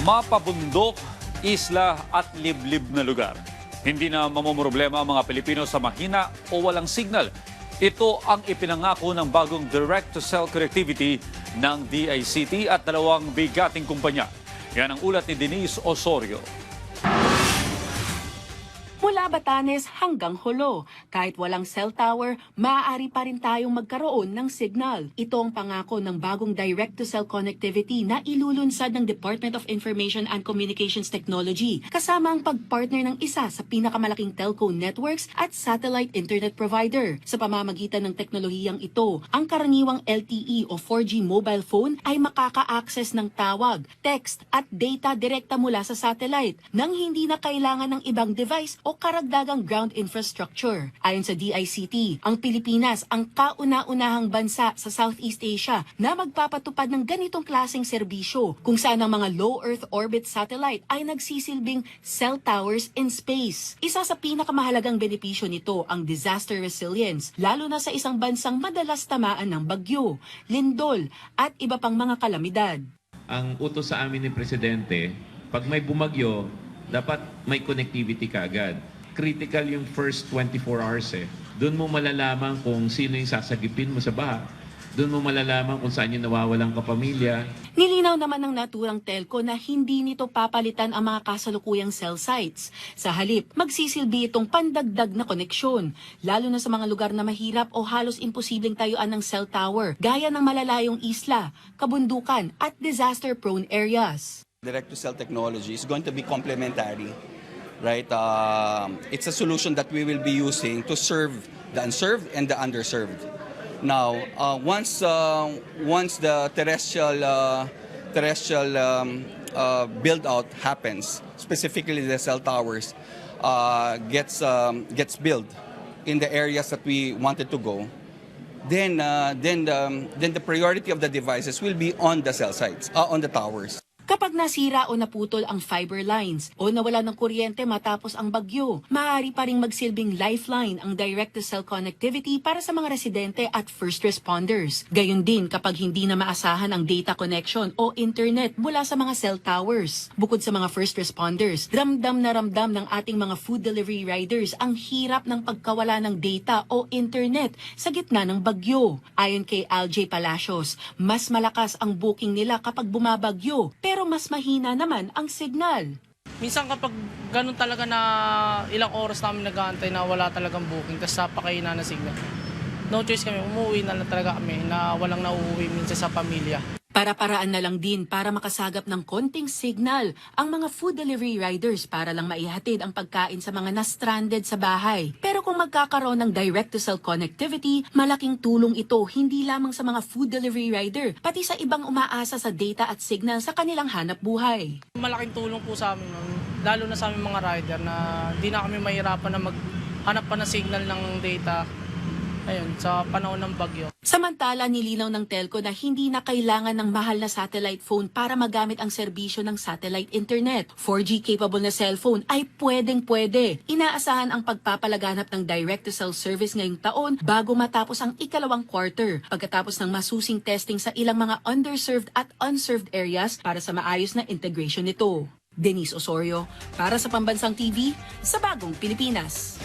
mapabundok, isla at liblib na lugar. Hindi na mamomroblema ang mga Pilipino sa mahina o walang signal. Ito ang ipinangako ng bagong direct-to-cell connectivity ng DICT at dalawang bigating kumpanya. Yan ang ulat ni Denise Osorio. Mula Batanes hanggang Jolo, kahit walang cell tower, maaari pa rin tayong magkaroon ng signal. Ito ang pangako ng bagong direct-to-cell connectivity na ilulunsad ng Department of Information and Communications Technology, kasama ang pagpartner ng isa sa pinakamalaking telco networks at satellite internet provider. Sa pamamagitan ng teknolohiyang ito, ang karaniwang LTE o 4G mobile phone ay makaka-access ng tawag, text at data direkta mula sa satellite nang hindi na kailangan ng ibang device o karagdagang ground infrastructure. Ayon sa DICT, ang Pilipinas ang kauna-unahang bansa sa Southeast Asia na magpapatupad ng ganitong klaseng serbisyo kung saan ang mga low Earth orbit satellite ay nagsisilbing cell towers in space. Isa sa pinakamahalagang benepisyo nito ang disaster resilience, lalo na sa isang bansang madalas tamaan ng bagyo, lindol at iba pang mga kalamidad. Ang utos sa amin ni Presidente, pag may bumagyo, dapat may connectivity ka agad. Critical yung first 24 hours eh. Doon mo malalaman kung sino yung sasagipin mo sa baha. Doon mo malalaman kung saan yung nawawalang kapamilya. Nilinaw naman ng naturang telco na hindi nito papalitan ang mga kasalukuyang cell sites. Sa halip, magsisilbi itong pandagdag na koneksyon, lalo na sa mga lugar na mahirap o halos imposibleng tayuan ng cell tower, gaya ng malalayong isla, kabundukan at disaster-prone areas. Direct-to-cell technology is going to be complementary, right? It's a solution that we will be using to serve the unserved and the underserved. Now, once the terrestrial build-out happens, specifically the cell towers gets built in the areas that we wanted to go, then the priority of the devices will be on the cell sites, on the towers. Kapag nasira o naputol ang fiber lines o nawala ng kuryente matapos ang bagyo, maaari pa ring magsilbing lifeline ang direct-to-cell connectivity para sa mga residente at first responders. Gayon din kapag hindi na maasahan ang data connection o internet mula sa mga cell towers. Bukod sa mga first responders, ramdam na ramdam ng ating mga food delivery riders ang hirap ng pagkawala ng data o internet sa gitna ng bagyo. Ayon kay Aljay Palacios, mas malakas ang booking nila kapag bumabagyo, pero mas mahina naman ang signal. Minsan kapag ganun talaga na ilang oras namin nag-aantay na wala talagang booking, tapos napakahina na signal. No choice kami, umuwi na lang talaga kami na walang nauuwi minsan sa pamilya. Para-paraan na lang din para makasagap ng konting signal ang mga food delivery riders para lang maihatid ang pagkain sa mga na-stranded sa bahay. Pero kung magkakaroon ng direct-to-cell connectivity, malaking tulong ito hindi lamang sa mga food delivery rider, pati sa ibang umaasa sa data at signal sa kanilang hanap buhay. Malaking tulong po sa amin, lalo na sa aming mga rider na di na kami mahirapan na maghanap pa ng signal ng data. Ayun, sa panahon ng bagyo. Samantala, nilinaw ng telco na hindi na kailangan ng mahal na satellite phone para magamit ang serbisyo ng satellite internet. 4G capable na cellphone ay pwedeng-pwede. Inaasahan ang pagpapalaganap ng direct-to-cell service ngayong taon bago matapos ang ikalawang quarter, pagkatapos ng masusing testing sa ilang mga underserved at unserved areas para sa maayos na integration nito. Denise Osorio, para sa Pambansang TV, sa Bagong Pilipinas.